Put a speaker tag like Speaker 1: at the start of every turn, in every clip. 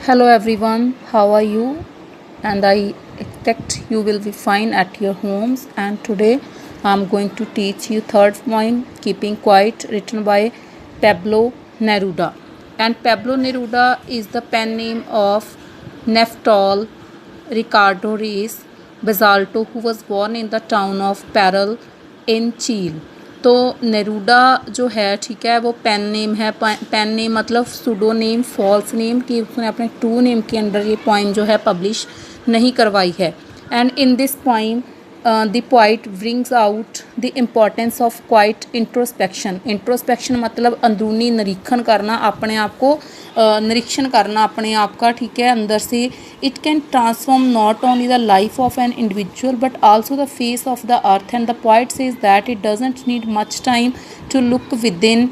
Speaker 1: Hello everyone, how are you? And I expect you will be fine at your homes. And today I'm going to teach you third poem, Keeping Quiet, written by Pablo Neruda. And Pablo Neruda is the pen name of Naftali Ricardo Reis Basalto, who was born in the town of Parral in Chile. तो नेरूडा जो है, ठीक है, वो pen name है। Pen name मतलब pseudo name, false name, कि उसने अपने ट्रू नेम के अंडर ये पोइम जो है पब्लिश नहीं करवाई है। And in this poem the poet brings out the importance of quite introspection. Introspection मतलब अंदरूनी निरीक्षण करना, अपने आप को निरीक्षण करना अपने आप का, ठीक है, अंदर से। It can transform not only the life of an individual but also the face of the earth. And the poet says that it doesn't need much time to look within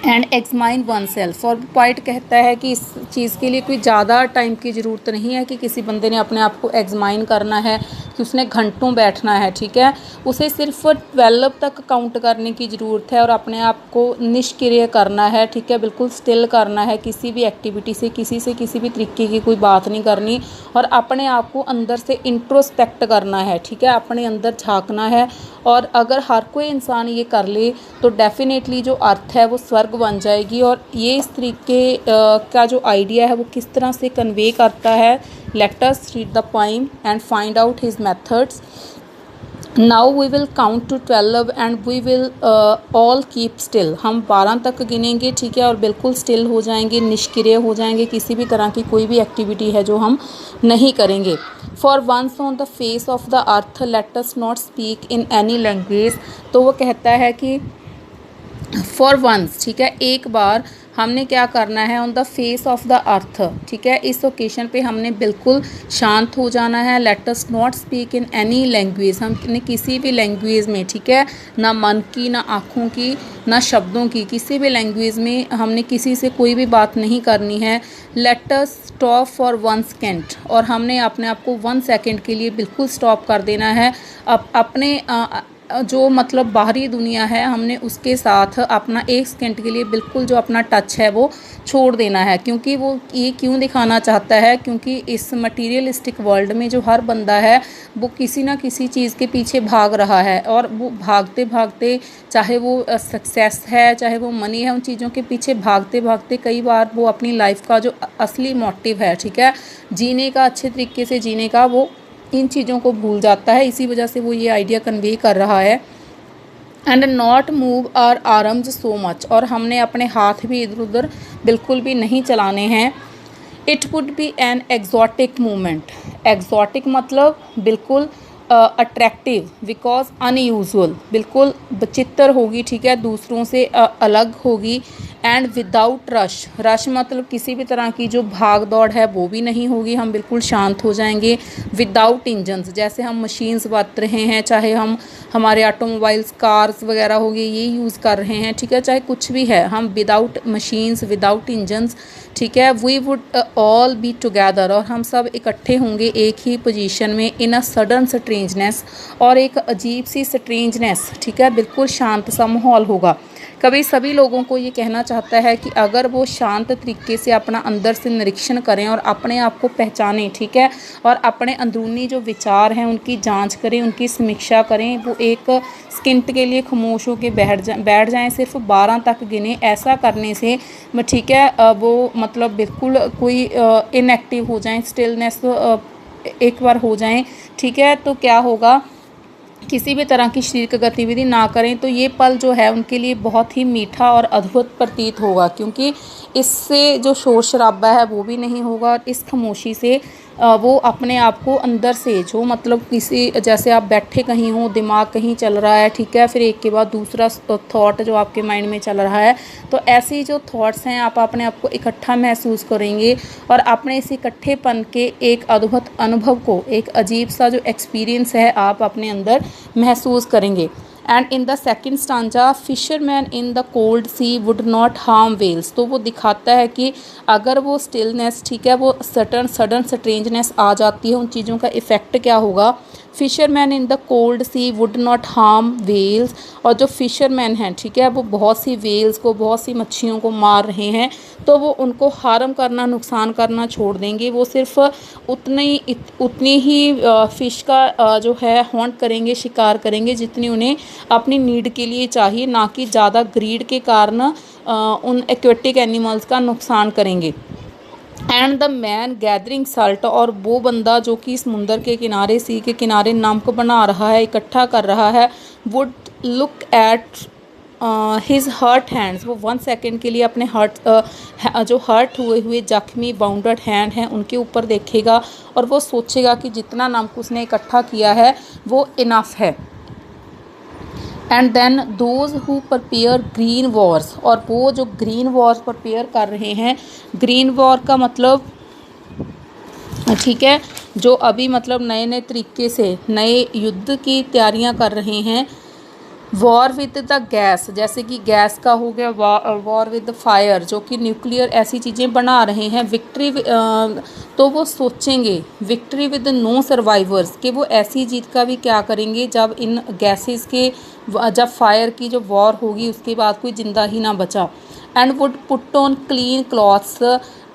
Speaker 1: and examine oneself. और poet कहता है कि इस चीज़ के लिए कोई ज़्यादा time की ज़रूरत नहीं है कि किसी बंदे ने अपने आप को एग्जामाइन करना है, कि उसने घंटों बैठना है, ठीक है। उसे सिर्फ 12 तक काउंट करने की ज़रूरत है और अपने आप को निष्क्रिय करना है, ठीक है, बिल्कुल स्टिल करना है। किसी भी एक्टिविटी से किसी भी तरीके की कोई बात नहीं करनी और अपने आप को अंदर से इंट्रोस्पेक्ट करना है, ठीक है, अपने अंदर झांकना है। और अगर हर कोई इंसान ये कर ले तो डेफिनेटली जो अर्थ है वो स्वर्ग बन जाएगी। और ये इस तरीके का जो आइडिया है वो किस तरह से कन्वे करता है, let us read the poem and find out his methods. Now we will count to 12 and we will all keep still. हम 12 तक गिनेंगे, ठीक है, और बिल्कुल स्टिल हो जाएंगे, निष्क्रिय हो जाएंगे, किसी भी तरह की कोई भी एक्टिविटी है जो हम नहीं करेंगे। For once on the face of the earth let us not speak in any language. तो वो कहता है कि फॉर वंस, ठीक है, एक बार हमने क्या करना है, on the face of the अर्थ, ठीक है, इस ओकेशन पे हमने बिल्कुल शांत हो जाना है। Let us not speak in any language, हमने किसी भी लैंग्वेज में, ठीक है, ना मन की, ना आँखों की, ना शब्दों की, किसी भी लैंग्वेज में हमने किसी से कोई भी बात नहीं करनी है। Let us stop for 1 second, और हमने अपने आप को 1 सेकेंड के लिए बिल्कुल स्टॉप कर देना है। अपने जो मतलब बाहरी दुनिया है हमने उसके साथ अपना 1 सेकेंड के लिए बिल्कुल जो अपना टच है वो छोड़ देना है। क्योंकि वो ये क्यों दिखाना चाहता है, क्योंकि इस मटीरियलिस्टिक वर्ल्ड में जो हर बंदा है वो किसी ना किसी चीज़ के पीछे भाग रहा है। और वो भागते भागते, चाहे वो सक्सेस है, चाहे वो मनी है, उन चीज़ों के पीछे भागते भागते कई बार वो अपनी लाइफ का जो असली मोटिव है, ठीक है, जीने का, अच्छे तरीके से जीने का, वो इन चीज़ों को भूल जाता है। इसी वजह से वो ये आइडिया कन्वे कर रहा है। And not move our arms so much, और हमने अपने हाथ भी इधर उधर बिल्कुल भी नहीं चलाने हैं। It would be an exotic movement. Exotic मतलब बिल्कुल अट्रैक्टिव, बिकॉज अनयूजुअल, बिल्कुल विचित्र होगी, ठीक है, दूसरों से अलग होगी। एंड विदाउट रश, रश मतलब किसी भी तरह की जो भाग दौड़ है वो भी नहीं होगी, हम बिल्कुल शांत हो जाएंगे। विदाउट इंजन्स, जैसे हम मशीन्स बरत रहे हैं, चाहे हम हमारे ऑटोमोबाइल्स, कार्स वगैरह हो गए, ये यूज़ कर रहे हैं, ठीक है, चाहे कुछ भी है, हम विदाउट मशीन्स, विदाउट इंजन्स, ठीक है। We would all be together, और हम सब इकट्ठे होंगे एक ही पोजीशन में। इन अ सडन स्ट्रेंजनेस, और एक अजीब सी स्ट्रेंजनेस, ठीक है, बिल्कुल शांत सा माहौल होगा। कभी सभी लोगों को ये कहना चाहता है कि अगर वो शांत तरीके से अपना अंदर से निरीक्षण करें और अपने आप को पहचानें, ठीक है, और अपने अंदरूनी जो विचार हैं उनकी जांच करें, उनकी समीक्षा करें, वो एक सेकंड के लिए खामोश होकर बैठ जाएं, सिर्फ 12 तक गिने। ऐसा करने से, ठीक है, वो मतलब बिल्कुल कोई इनएक्टिव हो जाएं, स्टिलनेस एक बार हो जाएं, ठीक है, तो क्या होगा, किसी भी तरह की शारीरिक गतिविधि ना करें तो ये पल जो है उनके लिए बहुत ही मीठा और अद्भुत प्रतीत होगा। क्योंकि इससे जो शोर शराबा है वो भी नहीं होगा, और इस खामोशी से वो अपने आप को अंदर से, जो मतलब किसी, जैसे आप बैठे कहीं हो, दिमाग कहीं चल रहा है, ठीक है, फिर एक के बाद दूसरा थॉट जो आपके माइंड में चल रहा है, तो ऐसी जो थॉट्स हैं आप अपने आप को इकट्ठा महसूस करेंगे और अपने इस इकट्ठेपन के एक अद्भुत अनुभव को, एक अजीब सा जो एक्सपीरियंस है आप अपने अंदर महसूस करेंगे। And in the second stanza, fishermen in the cold sea would not harm whales. तो वो दिखाता है कि अगर वो स्टिलनेस, ठीक है, वो सडन स्ट्रेंजनेस आ जाती है, उन चीज़ों का इफ़ेक्ट क्या होगा, fishermen in the cold sea would not harm whales. और जो फिशरमैन हैं, ठीक है, वो बहुत सी वेल्स को, बहुत सी मच्छियों को मार रहे हैं, तो वो उनको हार्म करना, नुकसान करना छोड़ देंगे। वो सिर्फ उतनी ही फ़िश का जो है हॉन्ट करेंगे, शिकार करेंगे, जितनी उन्हें अपनी नीड के लिए चाहिए, ना कि ज़्यादा ग्रीड के कारण उन एक्वेटिक एनिमल्स का नुकसान करेंगे। And the man gathering Salt, और वो बंदा जो कि समुंदर के किनारे, सी के किनारे नमक बना रहा है, इकट्ठा कर रहा है, would look at his hurt hands. वो 1 सेकेंड के लिए अपने जो हर्ट हुए हुए जख्मी बाउंडेड हैंड हैं उनके ऊपर देखेगा, और वो सोचेगा कि जितना नमक उसने इकट्ठा किया है वो इनफ है। And then those who prepare green wars, और वो जो ग्रीन वॉर्स प्रपेयर कर रहे हैं, ग्रीन वॉर का मतलब, ठीक है, जो अभी मतलब नए नए तरीके से नए युद्ध की तैयारियां कर रहे हैं। वॉर विद द गैस, जैसे कि गैस का हो गया, वॉर विद द फायर, जो कि न्यूक्लियर ऐसी चीज़ें बना रहे हैं। विक्ट्री, तो वो सोचेंगे विक्ट्री विद नो सर्वाइवर्स, कि वो ऐसी जीत का भी क्या करेंगे जब इन गैसेस के, जब फायर की जो वॉर होगी उसके बाद कोई ज़िंदा ही ना बचा। And would put on clean clothes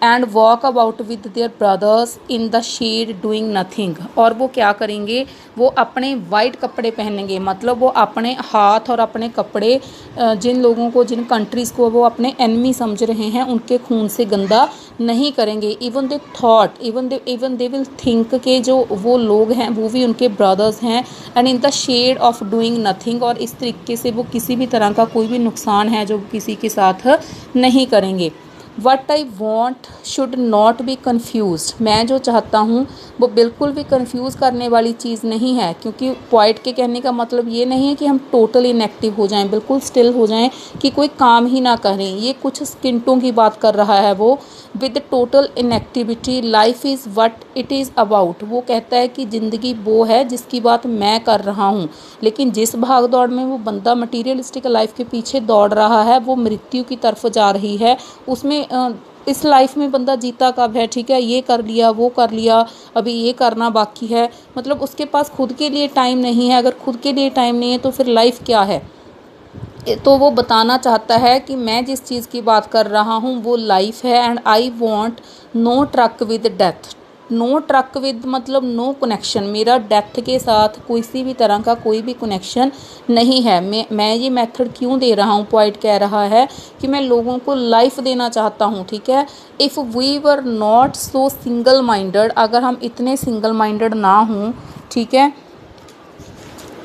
Speaker 1: and walk about with their brothers in the shade doing nothing. और वो क्या करेंगे, वो अपने वाइट कपड़े पहनेंगे, मतलब वो अपने हाथ और अपने कपड़े जिन लोगों को, जिन कंट्रीज़ को वो अपने एनिमी समझ रहे हैं, उनके खून से गंदा नहीं करेंगे। इवन दे विल थिंक के जो वो लोग हैं वो भी उनके ब्रदर्स हैं। And in the shade of doing nothing, और इस तरीके से वो किसी भी तरह का कोई भी नुकसान है जो किसी के साथ नहीं करेंगे। What I want should not be confuse, मैं जो चाहता हूँ वो बिल्कुल भी कन्फ्यूज़ करने वाली चीज़ नहीं है, क्योंकि पोइट के कहने का मतलब ये नहीं है कि हम टोटल इनएक्टिव हो जाएं, बिल्कुल स्टिल हो जाएं, कि कोई काम ही ना करें। ये कुछ स्किंटों की बात कर रहा है वो। With total inactivity life is what it is about, वो कहता है कि ज़िंदगी वो है जिसकी बात मैं कर रहा हूँ। लेकिन जिस भाग दौड़ में वो बंदा मटीरियलिस्टिक लाइफ के पीछे दौड़ रहा है, वो मृत्यु की तरफ जा रही है। उसमें इस लाइफ में बंदा जीता कब है, ठीक है, ये कर लिया, वो कर लिया, अभी ये करना बाकी है, मतलब उसके पास खुद के लिए टाइम नहीं है। अगर खुद के लिए टाइम नहीं है तो फिर लाइफ क्या है। तो वो बताना चाहता है कि मैं जिस चीज़ की बात कर रहा हूँ वो लाइफ है। And I want no truck with death, no truck with मतलब नो कनेक्शन, मेरा डेथ के साथ किसी भी तरह का कोई भी कनेक्शन नहीं है। मैं ये मेथड क्यों दे रहा हूँ, पॉइंट कह रहा है कि मैं लोगों को लाइफ देना चाहता हूँ, ठीक है। If we were not so single minded, अगर हम इतने सिंगल माइंडेड ना हों, ठीक है,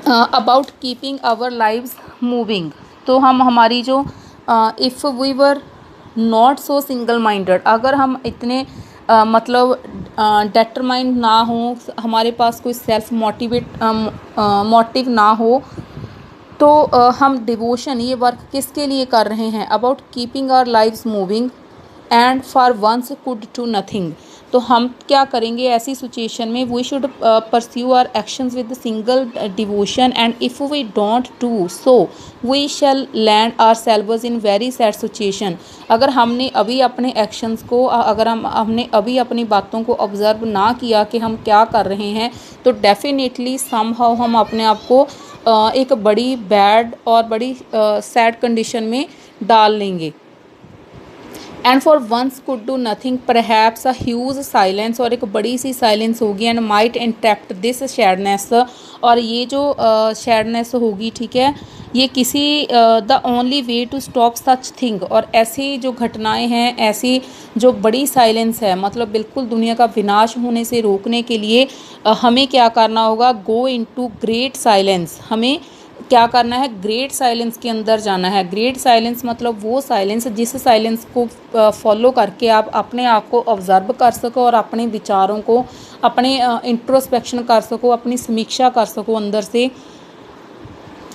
Speaker 1: about keeping our lives moving, तो हम हमारी जो if we were not so single minded, अगर हम इतने मतलब डेटरमाइंड ना हो, हमारे पास कोई सेल्फ मोटिव ना हो, तो हम डिवोशन, ये वर्क किसके लिए कर रहे हैं, about keeping our lives moving and for once could to nothing. तो हम क्या करेंगे ऐसी सिचुएशन में, we should pursue our actions with single devotion, and if we don't do so we shall land ourselves in very sad situation. अगर हमने अभी अपने एक्शंस को, अगर हमने अभी अपनी बातों को ऑब्जर्व ना किया कि हम क्या कर रहे हैं, तो डेफिनेटली समहाउ हम अपने आप को एक बड़ी बैड और बड़ी सैड कंडीशन में डाल लेंगे। And for once could do nothing perhaps a huge silence, और एक बड़ी सी साइलेंस होगी। And might interact this sadness, और ये जो सैडनेस होगी, ठीक है, ये किसी the only way to stop such thing, और ऐसी जो घटनाएं हैं, ऐसी जो बड़ी साइलेंस है, मतलब बिल्कुल दुनिया का विनाश होने से रोकने के लिए हमें क्या करना होगा, गो इनटू ग्रेट साइलेंस। हमें क्या करना है, ग्रेट साइलेंस के अंदर जाना है। ग्रेट साइलेंस मतलब वो साइलेंस जिस साइलेंस को फॉलो करके आप अपने आप को ऑब्जर्व कर सको और अपने विचारों को, अपने इंट्रोस्पेक्शन कर सको, अपनी समीक्षा कर सको अंदर से।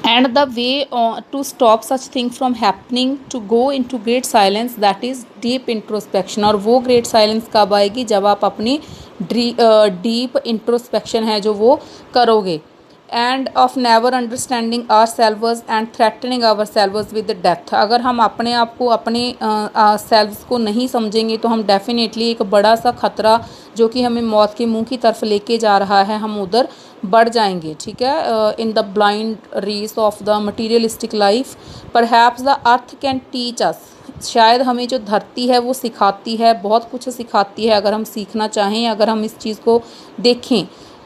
Speaker 1: And the way to stop such thing from happening to go into great silence, that is deep introspection. और वो ग्रेट साइलेंस कब आएगी, जब आप अपनी डीप इंट्रोस्पेक्शन है जो वो करोगे। And of never understanding ourselves and threatening ourselves with death. अगर हम अपने आप को, अपने सेल्व्स को नहीं समझेंगे तो हम डेफिनेटली एक बड़ा सा खतरा जो कि हमें मौत के मुंह की तरफ लेके जा रहा है, हम उधर बढ़ जाएंगे। ठीक है, in the blind race of the materialistic life perhaps the earth can teach us. शायद हमें जो धरती है वो सिखाती है, बहुत कुछ सिखाती है अगर हम सीखना चाहें, अगर हम इस चीज़ को देखें।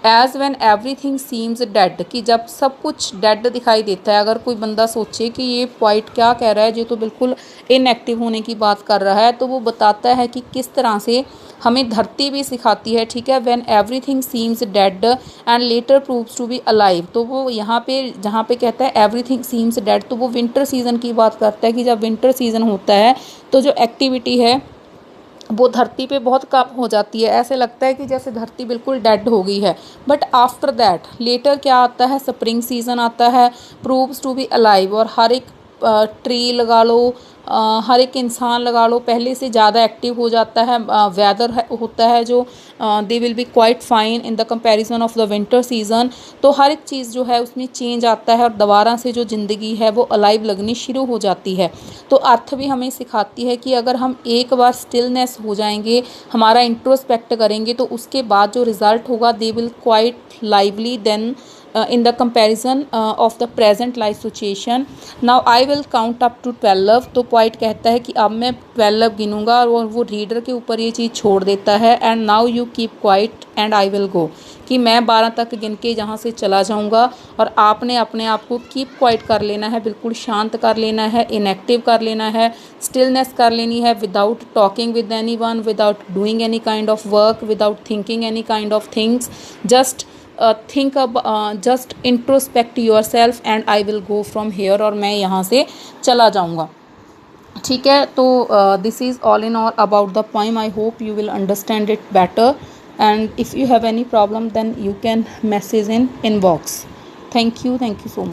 Speaker 1: As when every thing seems dead, कि जब सब कुछ डेड दिखाई देता है, अगर कोई बंदा सोचे कि ये पॉइंट क्या कह रहा है, ये तो बिल्कुल इनएक्टिव होने की बात कर रहा है, तो वो बताता है कि किस तरह से हमें धरती भी सिखाती है। ठीक है, when everything seems dead and later proves to be alive, तो वो यहाँ पे जहाँ पे कहता है एवरीथिंग सीम्स डेड, तो वो विंटर सीज़न की बात करता है कि जब विंटर सीज़न होता है तो जो एक्टिविटी है वो धरती पे बहुत कम हो जाती है, ऐसे लगता है कि जैसे धरती बिल्कुल डेड हो गई है। बट आफ्टर दैट लेटर क्या आता है, स्प्रिंग सीज़न आता है, प्रूव्स टू बी अलाइव, और हर एक ट्री लगा लो, हर एक इंसान लगा लो, पहले से ज़्यादा एक्टिव हो जाता है। वेदर होता है जो they will be quite fine in the comparison of the winter season. तो हर एक चीज़ जो है उसमें चेंज आता है और दोबारा से जो ज़िंदगी है वो अलाइव लगनी शुरू हो जाती है। तो अर्थ भी हमें सिखाती है कि अगर हम एक बार स्टिलनेस हो जाएंगे, हमारा इंट्रोस्पेक्ट करेंगे, तो उसके बाद जो रिज़ल्ट होगा they will quite lively then in the comparison of the present life situation. now I will count up to 12। तो पॉइंट कहता है कि अब मैं 12 गिनूंगा और वो रीडर के ऊपर ये चीज़ छोड़ देता है। And now you keep quiet and I will गो, कि मैं 12 तक गिन के जहाँ से चला जाऊँगा और आपने अपने आप को कीप क्वाइट कर लेना है, बिल्कुल शांत कर लेना है, इनएक्टिव कर लेना है, स्टिलनेस कर लेनी है, without talking with any one, without doing any kind of work, without thinking any kind of things, just think अब, just introspect your self and I will go from here, और मैं यहाँ से चला जाऊँगा। ठीक है, तो this is all in all about the poem. I hope you will understand it better, and if you have any problem then you can message in inbox. Thank you so much.